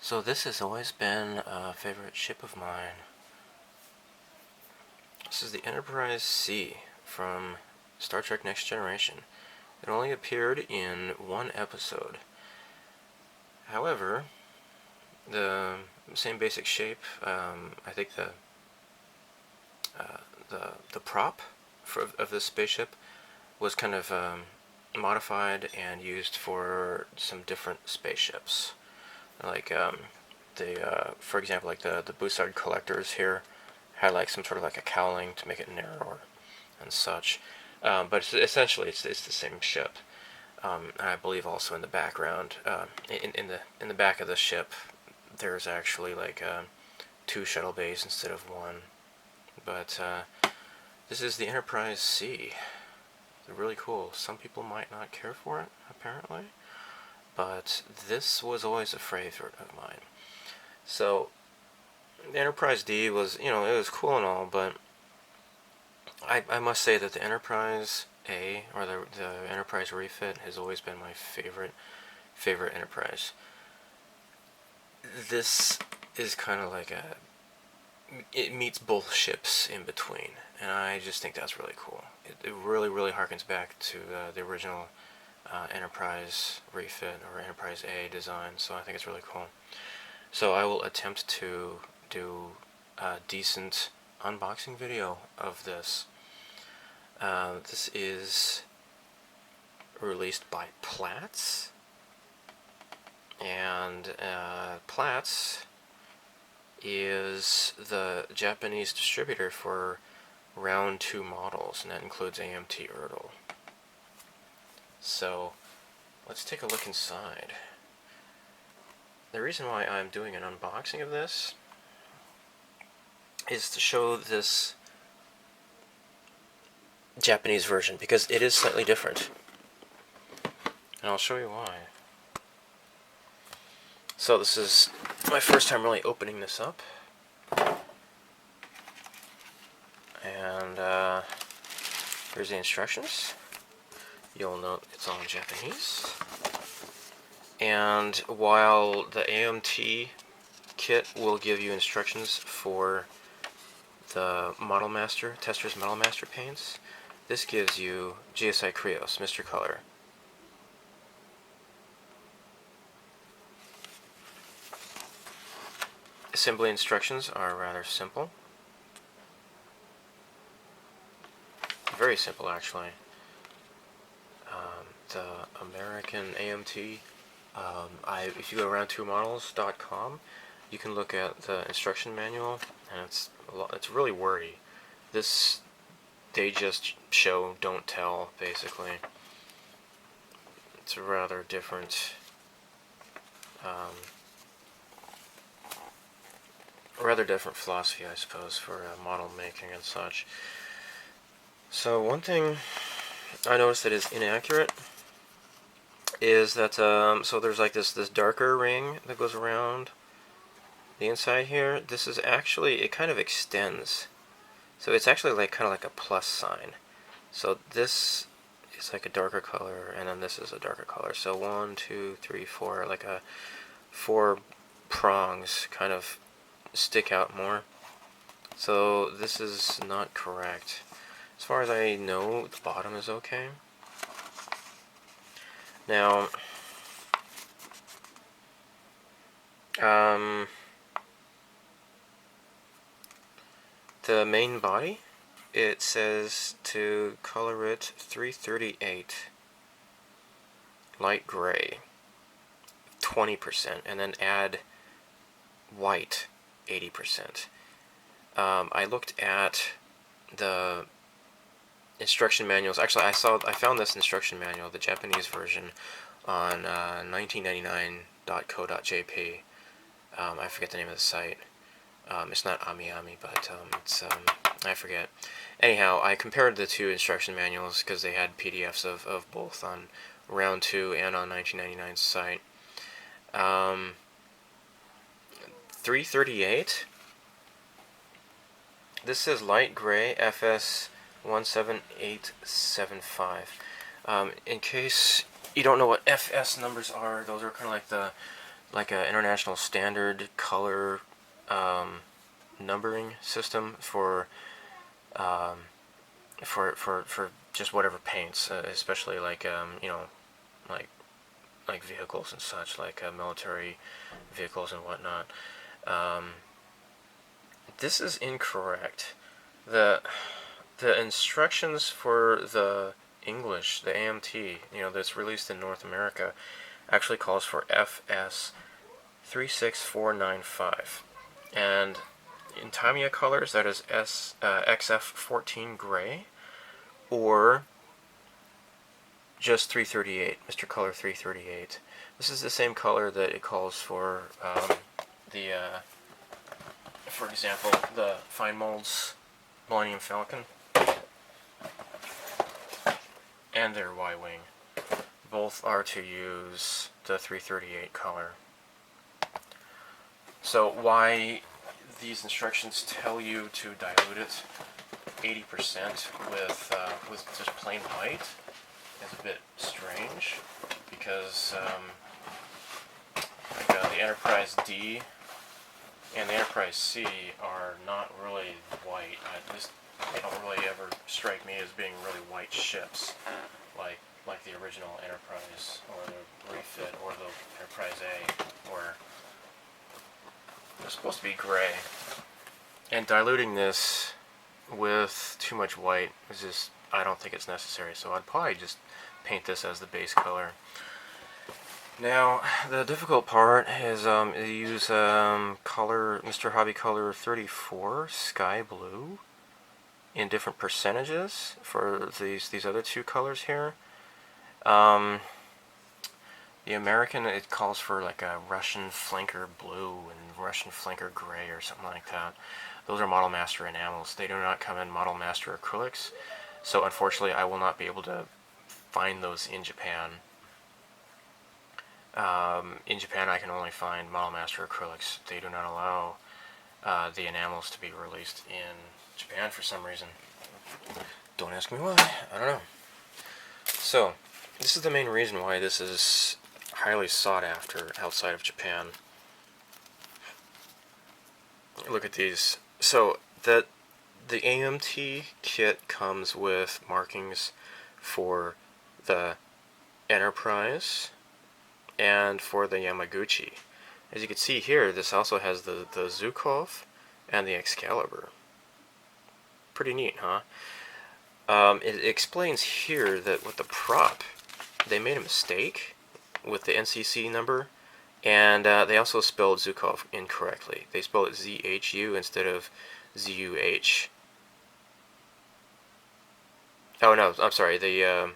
So this has always been a favorite ship of mine. This is the Enterprise C from Star Trek Next Generation. It only appeared in one episode. However, the same basic shape, I think the prop of this spaceship was kind of modified and used for some different spaceships. Like for example, like the Bussard collectors here had like some sort of like a cowling to make it narrower and such. But essentially, it's the same ship. I believe also in the background, in the back of the ship, there's actually like two shuttle bays instead of one. But this is the Enterprise C. They're really cool. Some people might not care for it, apparently, but this was always a favorite of mine. So the Enterprise D was, it was cool and all, but I must say that the Enterprise A, or the Enterprise refit, has always been my favorite Enterprise. This is kind of like it meets both ships in between, and I just think that's really cool. It really harkens back to the original Enterprise refit or Enterprise A design, so I think it's really cool. So I will attempt to do a decent unboxing video of this. This is released by Platz, and Platz is the Japanese distributor for round 2 models, and that includes AMT Erdl. So let's take a look inside. The reason why I'm doing an unboxing of this is to show this Japanese version, because it is slightly different. And I'll show you why. So this is my first time really opening this up. And here's the instructions. You'll note it's all in Japanese. And while the AMT kit will give you instructions for the Model Master, Tester's Model Master paints, this gives you GSI Krios, Mr. Color. Assembly instructions are rather simple. Very simple, actually. The American AMT, if you go around 2models.com, you can look at the instruction manual, and it's really wordy. They just show, don't tell, basically. It's a rather different, philosophy, I suppose, for model making and such. So one thing I noticed that is inaccurate is that so there's like this darker ring that goes around the inside here. This is actually, it kind of extends, so it's actually like kind of like a plus sign. So this is like a darker color, and then this is a darker color. So 1, 2, 3, 4, like 4 prongs kind of stick out more. So this is not correct. As far as I know, the bottom is okay. Now, the main body, it says to color it 338 light gray 20%, and then add white 80%. I looked at the instruction manuals. Actually, I found this instruction manual, the Japanese version, on 1999.co.jp. I forget the name of the site. It's not AmiAmi, but it's I forget. Anyhow, I compared the two instruction manuals because they had PDFs of both on Round 2 and on 1999's site. 338. This says light gray FS 17875. In case you don't know what FS numbers are, those are kind of like the like an international standard color numbering system for for just whatever paints, especially like you know, like vehicles and such, like military vehicles and whatnot. Um, this is incorrect. The instructions for the English, the AMT, you know, that's released in North America, actually calls for FS 36495, and in Tamiya colors that is XF14 gray, or just 338, Mr. Color 338. This is the same color that it calls for the, for example, the Fine Molds Millennium Falcon and their Y-Wing. Both are to use the 338 color. So why these instructions tell you to dilute it 80% with just plain white is a bit strange, because the Enterprise D and the Enterprise C are not really white. At least they don't really ever strike me as being really white ships, like the original Enterprise, or the refit, or the Enterprise A, where they're supposed to be gray. And diluting this with too much white is just, I don't think it's necessary, so I'd probably just paint this as the base color. Now, the difficult part is use color, Mr. Hobby Color 34 Sky Blue in different percentages for these other two colors here. The American, it calls for like a Russian flanker blue and Russian flanker gray or something like that. Those are Model Master enamels. They do not come in Model Master acrylics, so unfortunately I will not be able to find those in Japan. In Japan I can only find Model Master acrylics. They do not allow the enamels to be released in Japan for some reason. Don't ask me why, I don't know. So, this is the main reason why this is highly sought after outside of Japan. Look at these. So, the AMT kit comes with markings for the Enterprise and for the Yamaguchi. As you can see here, this also has the Zukov and the Excalibur. Pretty neat, huh? It explains here that with the prop, they made a mistake with the NCC number, and they also spelled Zukov incorrectly. They spelled it ZHU instead of ZUH. Oh no, I'm sorry. The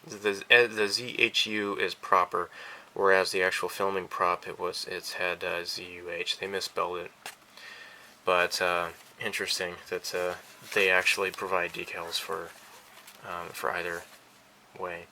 ZHU is proper, whereas the actual filming prop it had ZUH. They misspelled it, but interesting that they actually provide decals for either way.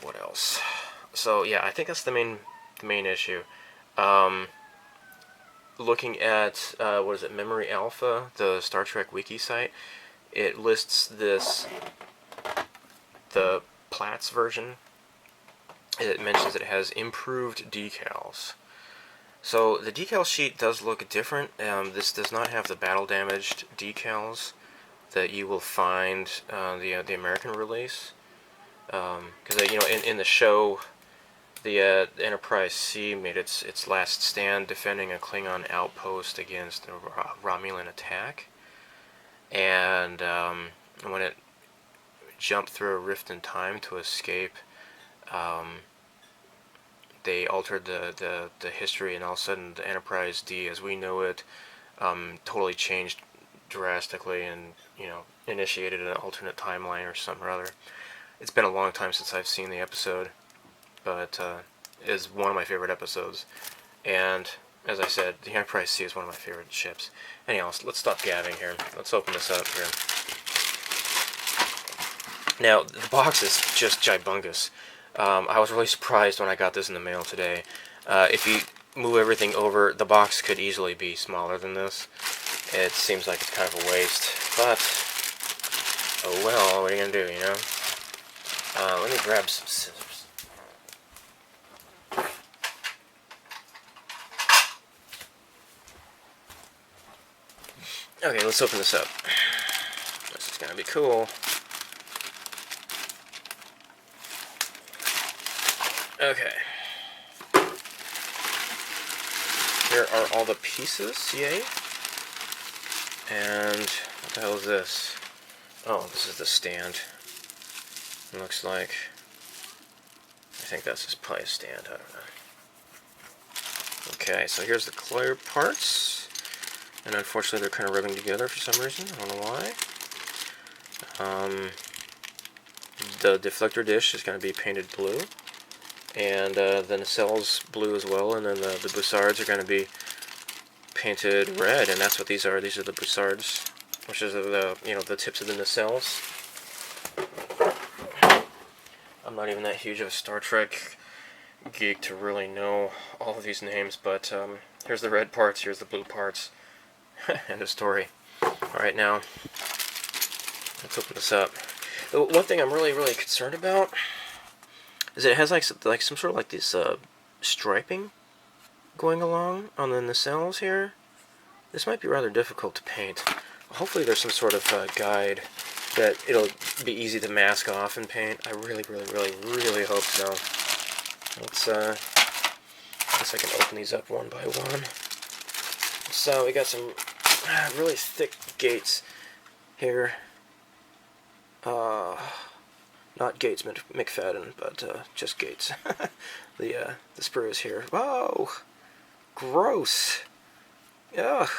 What else? So yeah, I think that's the main issue. Looking at what is it, Memory Alpha, the Star Trek wiki site, it lists the Platz version. It mentions that it has improved decals. So the decal sheet does look different. This does not have the battle damaged decals that you will find the American release. Because you know, in the show, the Enterprise C made its last stand defending a Klingon outpost against a Romulan attack, and when it jumped through a rift in time to escape, they altered the history, and all of a sudden the Enterprise D as we know it totally changed drastically, and you know, initiated an alternate timeline or something or other. It's been a long time since I've seen the episode, but it is one of my favorite episodes, and as I said, the Enterprise C is one of my favorite ships. Anyhow, let's stop gabbing here. Let's open this up here. Now, the box is just gibungous. I was really surprised when I got this in the mail today. If you move everything over, the box could easily be smaller than this. It seems like it's kind of a waste, but oh well, what are you gonna do, you know? Let me grab some scissors. Okay, let's open this up. This is gonna be cool. Okay. Here are all the pieces, yay. And what the hell is this? Oh, this is the stand. It looks like, I think that's just probably a stand, I don't know. Okay, so here's the clear parts. And unfortunately they're kind of rubbing together for some reason, I don't know why. The deflector dish is going to be painted blue. And the nacelles blue as well, and then the bussards are going to be painted red, and that's what these are. These are the bussards, which is the tips of the nacelles. I'm not even that huge of a Star Trek geek to really know all of these names, but here's the red parts, here's the blue parts. End of story. Alright, now, let's open this up. The one thing I'm really concerned about is it has like some sort of like this striping going along on the nacelles here. This might be rather difficult to paint. Hopefully there's some sort of guide that it'll be easy to mask off and paint. I really hope so. Let's I guess I can open these up one by one. So we got some really thick gates here. Not Gates McFadden, but just Gates. The sprues here. Whoa! Gross! Ugh!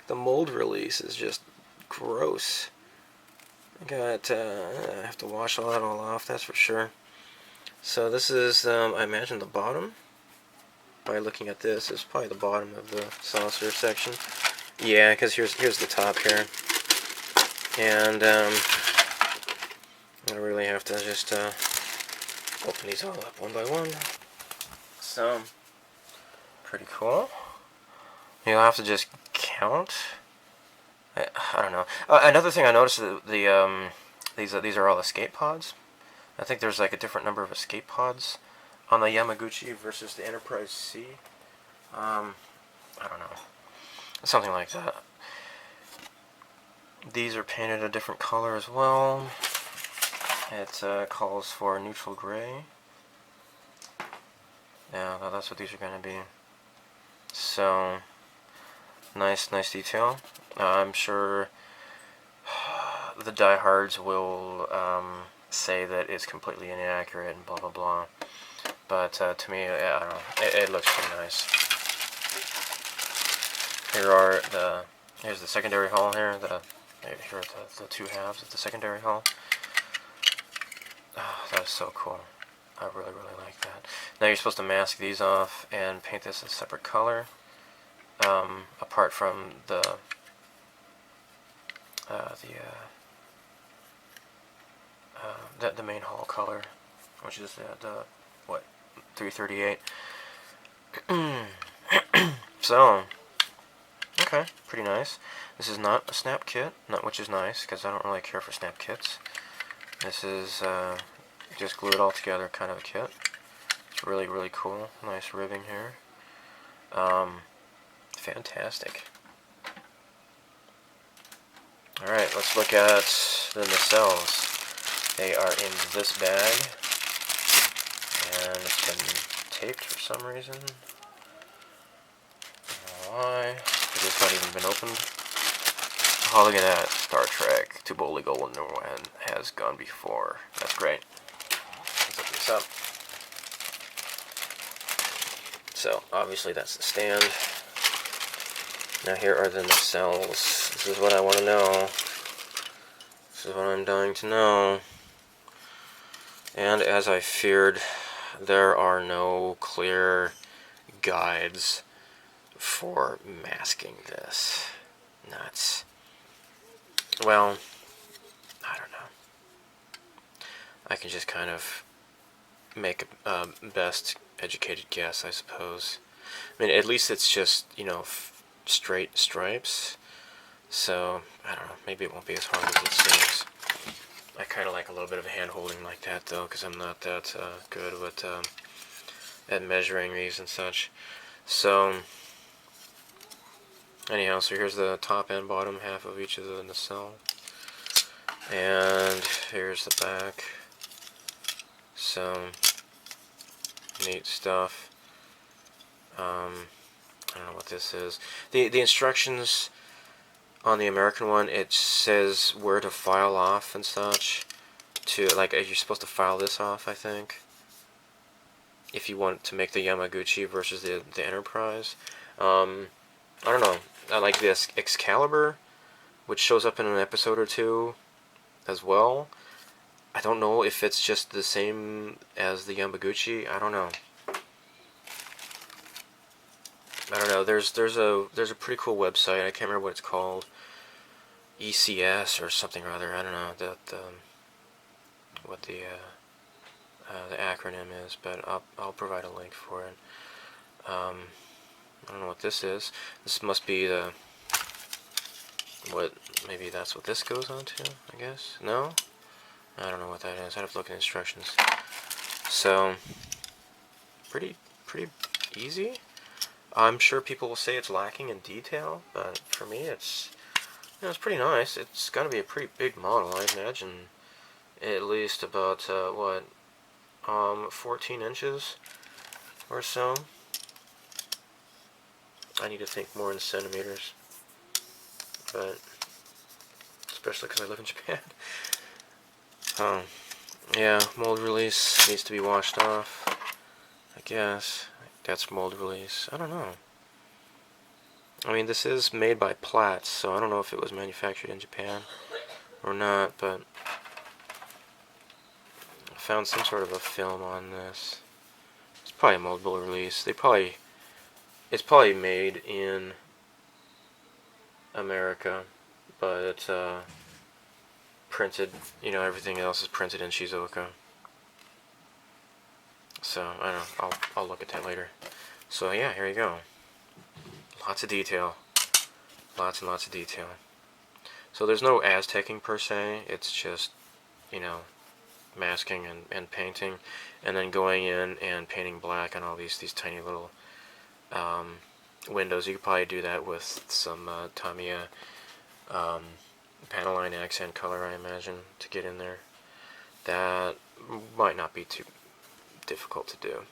The mold release is just gross. I have to wash all that off, that's for sure. So this is, I imagine, the bottom. By looking at this, it's probably the bottom of the saucer section. Yeah, because here's the top here. And I really have to just open these all up one by one. So, pretty cool. You'll have to just count. I don't know. Another thing I noticed is these are all escape pods. I think there's like a different number of escape pods on the Yamaguchi versus the Enterprise C. I don't know. Something like that. These are painted a different color as well. It calls for neutral gray. Yeah, that's what these are going to be. So, nice detail. I'm sure the diehards will say that it's completely inaccurate and blah blah blah. But to me, I don't know. It looks pretty nice. Here's the secondary hull here. Here are the two halves of the secondary hull. Oh, that is so cool. I really like that. Now you're supposed to mask these off and paint this a separate color, apart from the main hull color, which is the 338. So, okay, pretty nice. This is not a snap kit, which is nice because I don't really care for snap kits. This is just glue it all together kind of a kit. It's really cool. Nice ribbing here. Fantastic. Alright, let's look at the nacelles. They are in this bag, and it's been taped for some reason. I don't know why. It's not even been opened. Oh, look at that. Star Trek. To boldly go when no one has gone before. That's great. Let's open this up. So, obviously that's the stand. Now here are the nacelles. This is what I want to know. This is what I'm dying to know. And as I feared, there are no clear guides for masking this. Nuts. Well, I don't know. I can just kind of make a best educated guess, I suppose. I mean, at least it's just, straight stripes. So, I don't know, maybe it won't be as hard as it seems. I kind of like a little bit of hand-holding like that, though, because I'm not that good with at measuring these and such. So, Anyhow, so here's the top and bottom half of each of the nacelle. And here's the back. Some neat stuff. I don't know what this is. The instructions on the American one, it says where to file off and such. To, like, you're supposed to file this off, I think, if you want to make the Yamaguchi versus the Enterprise. I don't know. I like this Excalibur, which shows up in an episode or two as well. I don't know if it's just the same as the Yamaguchi. I don't know. There's a pretty cool website. I can't remember what it's called. ECS or something or other. I don't know what the acronym is, but I'll provide a link for it. I don't know what this is. This must be maybe that's what this goes on to, I guess. No? I don't know what that is. I'd have to look at the instructions. So, pretty easy. I'm sure people will say it's lacking in detail, but for me it's pretty nice. It's got to be a pretty big model, I imagine. At least about 14 inches or so. I need to think more in centimeters, but especially because I live in Japan. Yeah, mold release needs to be washed off, I guess. That's mold release. I don't know. I mean, this is made by Platz, so I don't know if it was manufactured in Japan or not, but I found some sort of a film on this. It's probably a moldable release. It's probably made in America, but it's printed, everything else is printed in Shizuoka. So, I don't know, I'll look at that later. So yeah, here you go. Lots of detail. Lots and lots of detail. So there's no Aztecing per se, it's just, masking and painting, and then going in and painting black on all these tiny little windows. You could probably do that with some Tamiya panel line accent color, I imagine, to get in there. That might not be too difficult to do.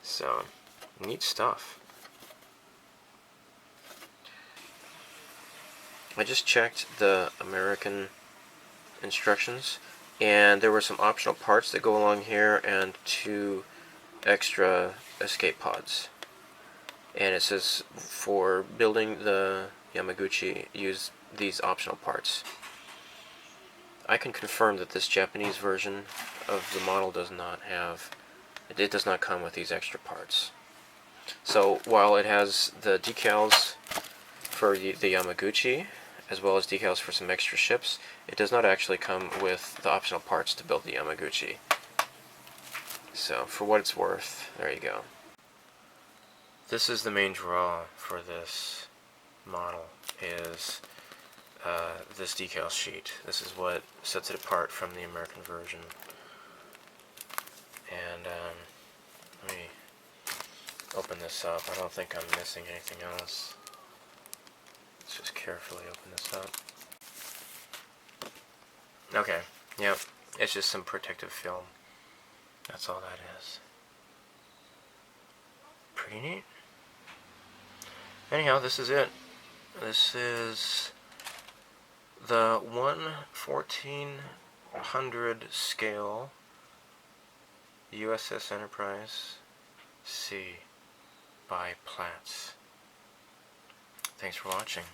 So, neat stuff. I just checked the American instructions, and there were some optional parts that go along here and 2 extra escape pods. And it says for building the Yamaguchi, use these optional parts. I can confirm that this Japanese version of the model does not come with these extra parts. So while it has the decals for the Yamaguchi, as well as decals for some extra ships, it does not actually come with the optional parts to build the Yamaguchi. So for what it's worth, there you go. This is the main draw for this model, is this decal sheet. This is what sets it apart from the American version. And let me open this up. I don't think I'm missing anything else. Let's just carefully open this up. Okay, yep, it's just some protective film. That's all that is. Pretty neat. Anyhow, this is it. This is the 1/1400 scale USS Enterprise C by Platz. Thanks for watching.